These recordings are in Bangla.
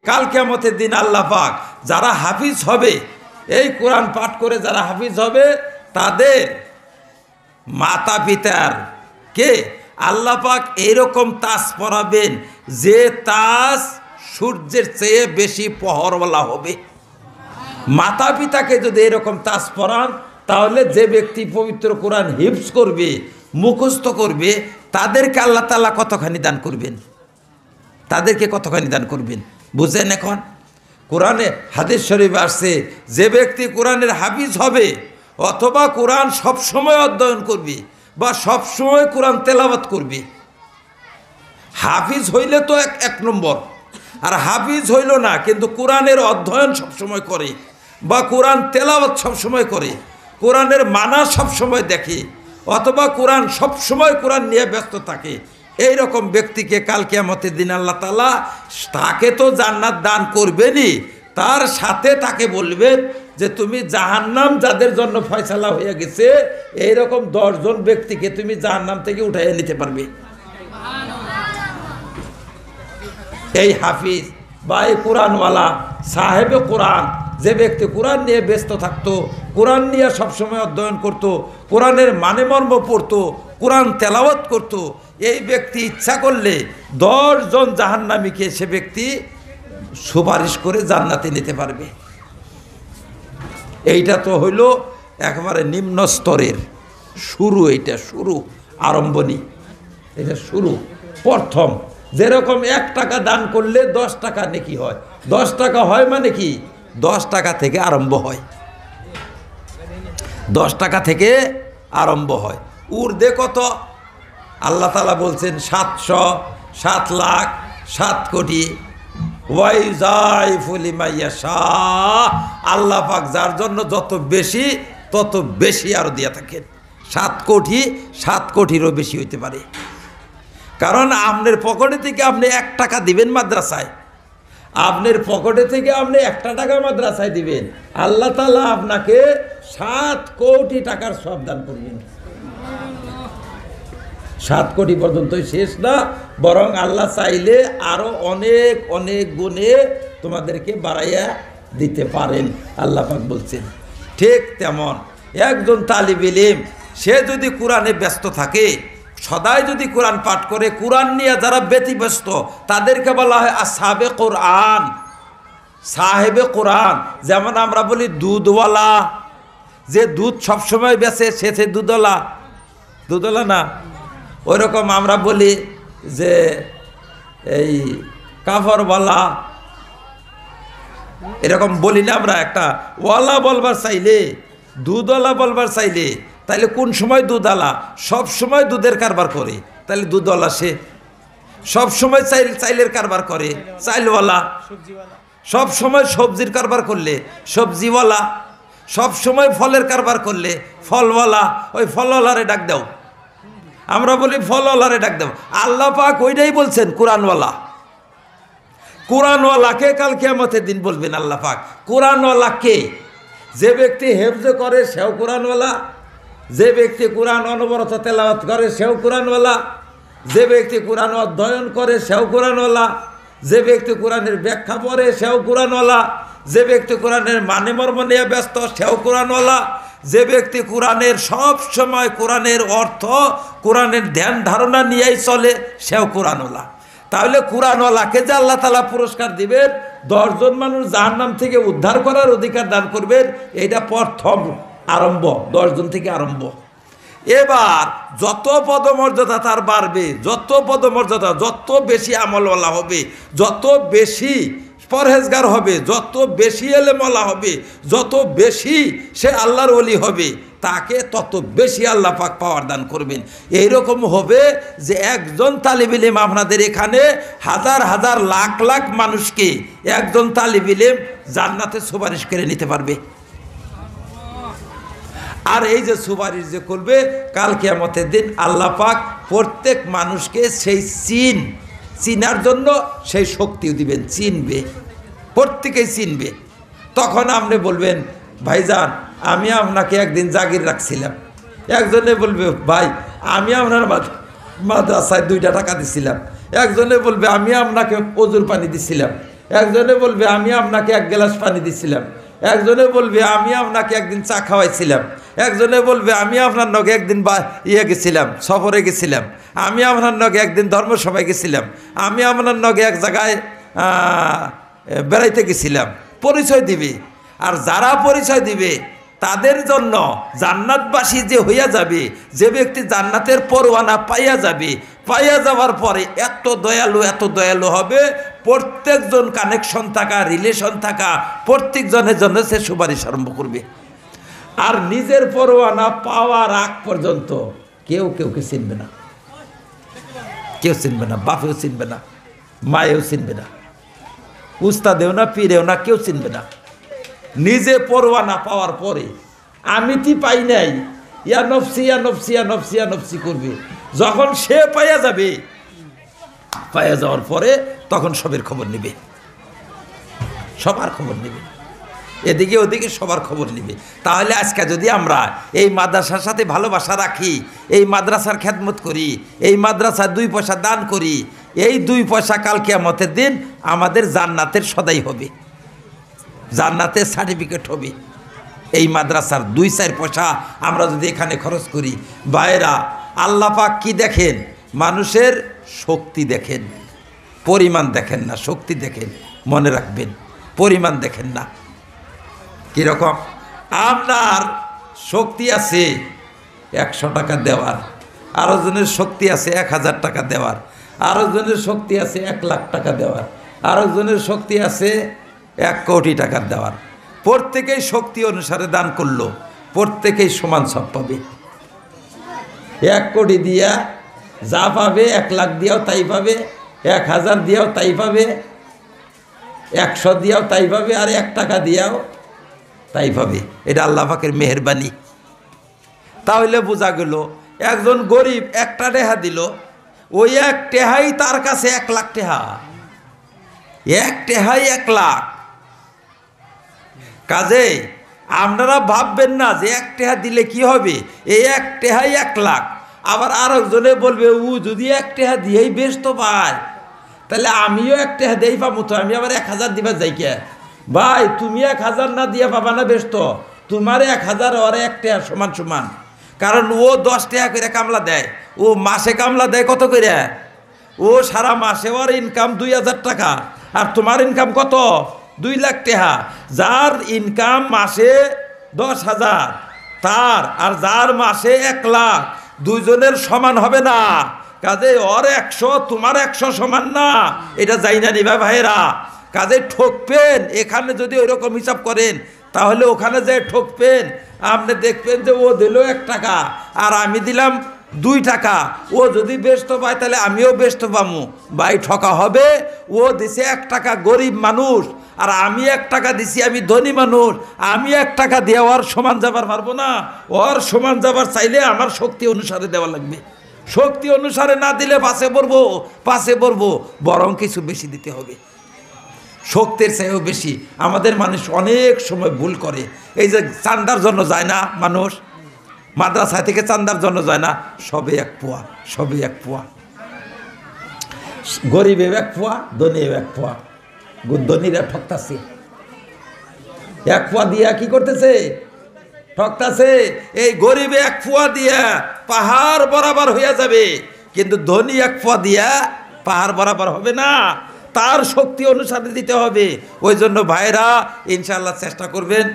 কাল কিয়ামতের দিন আল্লাহ পাক যারা হাফিজ হবে, এই কোরআন পাঠ করে যারা হাফিজ হবে, তাদের মাতা পিতার কে আল্লাহ পাক এইরকম তাজ পরাবেন যে তাজ সূর্যের চেয়ে বেশি পহরওয়ালা হবে। মাতা পিতাকে যদি এরকম তাজ পরান, তাহলে যে ব্যক্তি পবিত্র কোরআন হিফজ করবে, মুখস্থ করবে, তাদেরকে আল্লাহ তাআলা কতখানি দান করবেন, তাদেরকে কতখানি দান করবেন বুঝেন। এখন কোরআনে হাদিস শরীফ আসছে, যে ব্যক্তি কোরআনের হাফিজ হবে অথবা কোরআন সবসময় অধ্যয়ন করবে বা সবসময় কোরআন তেলাওয়াত করবে, হাফিজ হইলে তো এক নম্বর, আর হাফিজ হইল না কিন্তু কোরআনের অধ্যয়ন সবসময় করে বা কোরআন তেলাওয়াত সবসময় করে, কোরআনের মানা সবসময় দেখে, অথবা কোরআন সবসময় কোরআন নিয়ে ব্যস্ত থাকে, এই রকম ব্যক্তিকে কাল কিয়ামতের দিন আল্লাহ তাআলা তাকে তো জান্নাত দান করবেনই, তার সাথে তাকে বলবেন যে তুমি জাহান্নাম যাদের জন্য ফয়সালা হয়ে গেছে, এইরকম 10 জন ব্যক্তিকে তুমি জাহান্নাম থেকে উঠাইয়া নিতে পারবে। এই হাফিজ বা এই কোরআনওয়ালা সাহেবে কোরআন, যে ব্যক্তি কোরআন নিয়ে ব্যস্ত থাকতো, কোরআন নিয়ে সবসময় অধ্যয়ন করত, কোরআনের মানে মর্ম পড়তো, কোরআন তেলাওয়াত করত, এই ব্যক্তি ইচ্ছা করলে 10 জন জাহান্নামীকে সে ব্যক্তি সুপারিশ করে জান্নাতে নিতে পারবে। এইটা তো হইল একেবারে নিম্ন স্তরের শুরু, এইটা শুরু, আরম্ভণী, এটা শুরু, প্রথম। যেরকম 1 টাকা দান করলে 10 টাকা নেকি হয়, 10 টাকা হয় মানে কি 10 টাকা থেকে আরম্ভ হয়, 10 টাকা থেকে আরম্ভ হয়। ঊর্ধ্বে কত আল্লাহ তাআলা বলছেন 700, 7 লাখ, 7 কোটি। আল্লাহ পাক যার জন্য যত বেশি তত বেশি আরো দিয়ে থাকেন। 7 কোটি, 7 কোটিরও বেশি হইতে পারে। কারণ আপনার পকেটে থেকে আপনি 1 টাকা দিবেন মাদ্রাসায়, আপনার পকেটে থেকে আপনি 1 টাকা মাদ্রাসায় দিবেন, আল্লাহ তাআলা আপনাকে 7 কোটি টাকার সওয়াব দান করবেন। 7 কোটি পর্যন্তই শেষ না, বরং আল্লাহ চাইলে আরো অনেক অনেক গুণে তোমাদেরকে বাড়াইয়া দিতে পারেন, আল্লাহ পাক বলছেন। ঠিক তেমন একজন তালিব ইলম সে যদি কোরআনে ব্যস্ত থাকে, সদাই যদি কোরআন পাঠ করে, কোরআন নিয়ে যারা ব্যতিব্যস্ত তাদেরকে বলা হয় আসহাবে কোরআন, সাহেবে কোরআন। যেমন আমরা বলি দুধওয়ালা, যে দুধ সবসময় বেচে সে দুধওয়ালা, দুধওয়ালা না, ওই রকম আমরা বলি যে এই কাপড়ওয়ালা, এরকম বলি না আমরা। একটা ওয়ালা বলবার চাইলে, দুধওয়ালা বলবার চাইলে, তাইলে কোন সময় দুধওয়ালা? সব সময় দুধের কারবার করে, তাহলে দুধওয়ালা। সে সব সময় চাইলের কারবার করে, চাইলওয়ালা। সব সময় সবজির কারবার করলে সবজিওয়ালা, সব সময় ফলের কারবার করলে ফলওয়ালা। ওই ফলওয়ালারে ডাক দাও, আমরা বলি ফলওয়ালারে ডাক দাও। আল্লাহ পাক ওইটাই বলছেন কোরআনওয়ালা। কোরআনওয়ালাকে কাল কিয়ামতের দিন বলবেন আল্লাহ পাক। কোরআনওয়ালা কে? যে ব্যক্তি হেফজ করে সেও কোরআনওয়ালা, যে ব্যক্তি কোরআন অনবরত তেলাওয়াত করে সেও কোরআনওয়ালা, যে ব্যক্তি কোরআন অধ্যয়ন করে সেও কোরআনওয়ালা, যে ব্যক্তি কোরআনের ব্যাখ্যা পড়ে সেও কোরআনওয়ালা, যে ব্যক্তি কোরআনের মানে মর্ম নিয়ে ব্যস্ত সেও কোরআনওয়ালা, যে ব্যক্তি কোরআনের সব সময় কোরআনের অর্থ, কোরআনের ধ্যান ধারণা নিয়েই চলে সেও কোরআনওয়ালা। তাহলে কোরআনওয়ালাকে যে আল্লাহ তাআলা পুরস্কার দিবেন, 10 জন মানুষ জাহান্নাম থেকে উদ্ধার করার অধিকার দান করবেন, এইটা প্রথম আরম্ভ, 10 জন থেকে আরম্ভ। এবার যত পদমর্যাদা তার বাড়বে, যত পদমর্যাদা, যত বেশি আমলওয়ালা হবে, যত বেশি পরহেজগার হবে, যত বেশি এলেমওয়ালা হবে, যত বেশি সে আল্লাহর ওলি হবে, তাকে তত বেশি আল্লাহ পাক পাওয়ার দান করবেন। এইরকম হবে যে একজন তালিব ইলম আপনাদের এখানে হাজার হাজার লাখ লাখ মানুষকে একজন তালিব ইলম জান্নাতে সুপারিশ করে নিতে পারবে। আর এই যে সুপারিশ যে করবে, কাল কিয়ামতের দিন আল্লাহ পাক প্রত্যেক মানুষকে সেই চিনার জন্য সেই শক্তিও দিবেন, চিনবে, প্রত্যেকেই চিনবে। তখন আপনি বলবেন, ভাইজান আমি আপনাকে একদিন জাগির রাখছিলাম। একজনে বলবে, ভাই আমি আপনার মাদ্রাসায় 2 টাকা দিছিলাম। একজনে বলবে, আমি আপনাকে ওজুর পানি দিছিলাম। একজনে বলবে আমি আপনাকে এক গ্লাস পানি দিছিলাম, একজনে বলবে আমি আপনাকে একদিন চা খাওয়াইছিলাম, একজনে বলবে আমি আপনার নগে একদিন গেছিলাম, সফরে গেছিলাম, আমি আপনার নগে একদিন ধর্মসভায় গেছিলাম, আমি আপনার নগে এক জায়গায় বেড়াইতে গেছিলাম। পরিচয় দিবে। আর যারা পরিচয় দিবে তাদের জন্য জান্নাতবাসী যে হইয়া যাবে, যে ব্যক্তি জান্নাতের পরোয়ানা পাইয়া যাবে, পাইয়া যাওয়ার পরে এত দয়ালু হবে, প্রত্যেকজন কানেকশন থাকা, রিলেশন থাকা প্রত্যেকজনের জন্য সে সুপারিশ আরম্ভ করবে। আর নিজের পরোয়ানা পাওয়ার আগ পর্যন্ত কেউকে চিনবে না, কেউ চিনবে না, বাপেও চিনবে না, মায়েও চিনবে না, উস্তাদেও না, পীরেও না, কেউ চিনবে না। নিজে পরোয়ানা পাওয়ার পরে আমি তি পাই নাই, ইয়া নফসি ইয়া নফসি ইয়া নফসি ইয়া নফসি করবে। যখন সে পাইয়া যাবে, পাইয়া যাওয়ার পরে তখন সবের খবর নেবে, সবার খবর নেবে, এদিকে ওদিকে সবার খবর নেবে। তাহলে আজকে যদি আমরা এই মাদ্রাসার সাথে ভালোবাসা রাখি, এই মাদ্রাসার খেদমত করি, এই মাদ্রাসার 2 পয়সা দান করি, এই 2 পয়সা কাল কিয়ামতের দিন আমাদের জান্নাতের সদাই হবে, জান্নাতের সার্টিফিকেট হবে। এই মাদ্রাসার 2-4 পয়সা আমরা যদি এখানে খরচ করি, ভাইরা আল্লাহ পাক কি দেখেন? মানুষের শক্তি দেখেন, পরিমাণ দেখেন না, শক্তি দেখেন। মনে রাখবেন, পরিমাণ দেখেন না। কীরকম? আপনার শক্তি আছে 100 টাকা দেওয়ার, আরো জনের শক্তি আছে 1000 টাকা দেওয়ার, আরো জনের শক্তি আছে 1 লাখ টাকা দেওয়ার, আরো জনের শক্তি আছে 1 কোটি টাকা দেওয়ার। প্রত্যেকেই শক্তি অনুসারে দান করলো, প্রত্যেকেই সমান সব পাবে। 1 কোটি দিয়া যা পাবে, 1 লাখ দিয়াও তাই পাবে, 1000 দিয়াও তাই পাবে, 100 দিয়াও তাই পাবে, আর 1 টাকা দিয়াও তাই পাবে। এটা আল্লাহ পাকের মেহেরবানি। তাহলে বোঝা গেল একজন গরিব 1টা টেহা দিল, ওই 1 টেহাই তার কাছে 1 লাখ টেহা, 1 টেহাই 1 লাখ। কাজে আপনারা ভাববেন না যে 1 টেহা দিলে কি হবে, এই 1 টেহাই 1 লাখ। আবার আরেকজনে বলবে ও যদি 1 টেহা দিয়েই বেশ তো পায়, তাহলে আমিও 1 টেহা দিয়েই পাবো, তো আমি আবার 1000 দিবার যাই কে? ভাই তুমি 1000 না দিয়ে পাবা না বেশ তো, তোমার 1000 আর 1 টেহা সমান সমান। কারণ ও 10 টাকা করে কামলা দেয়, ও মাসে কামলা দেয় কত করে? ও সারা মাসে ওর ইনকাম 2000 টাকা, আর তোমার ইনকাম কত? 2 লাখ টাকা। যার ইনকাম মাসে 10,000 তার, আর যার মাসে 1 লাখ, দুইজনের সমান হবে না। কাজে ওর 100 তোমার 100 সমান না, এটা যাই না নিবা ভাইরা। কাজে ঠকবেন, এখানে যদি ওইরকম হিসাব করেন তাহলে ওখানে যে ঠকবেন। আপনি দেখবেন যে ও দিল 1 টাকা আর আমি দিলাম 2 টাকা, ও যদি ব্যস্ত পায় তাহলে আমিও ব্যস্ত পাবো। ভাই ঠকা হবে। ও দিছে 1 টাকা, গরিব মানুষ, আর আমি 1 টাকা দিছি, আমি ধনী মানুষ। আমি 1 টাকা দিয়ে ওর সমান যাবার পারবো না। ওর সমান যাবার চাইলে আমার শক্তি অনুসারে দেওয়া লাগবে। শক্তি অনুসারে না দিলে পাশে পড়বো, বরং কিছু বেশি দিতে হবে, শক্তির চেয়েও বেশি। আমাদের মানুষ অনেক সময় ভুল করে, এই যে চান্দার জন্য যায় না মানুষ, মাদ্রাসা থেকে চান্দার জন্য যায় না, সবে 1 পোয়া, সবে 1 পোয়া। গরিবে 1 পোয়া, ধনী 1 পোয়া। ধনীরা ঠকতাছে, 1 পোয়া দিয়া কি করতেছে? ঠকতাছে। এই গরিবে 1 পোয়া দিয়া পাহাড় বরাবর হইয়া যাবে, কিন্তু ধনী 1 পোয়া দিয়া পাহাড় বরাবর হবে না, তার শক্তি অনুসারে দিতে হবে। ওই জন্য ভাইরা ইনশাআল্লাহ চেষ্টা করবেন,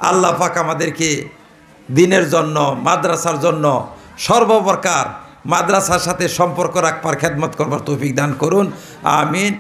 আল্লাহ পাক আমাদেরকে দিনের জন্য, মাদ্রাসার জন্য সর্বপ্রকার মাদ্রাসার সাথে সম্পর্ক রাখবার, খেদমত করবার তৌফিক দান করুন। আমিন।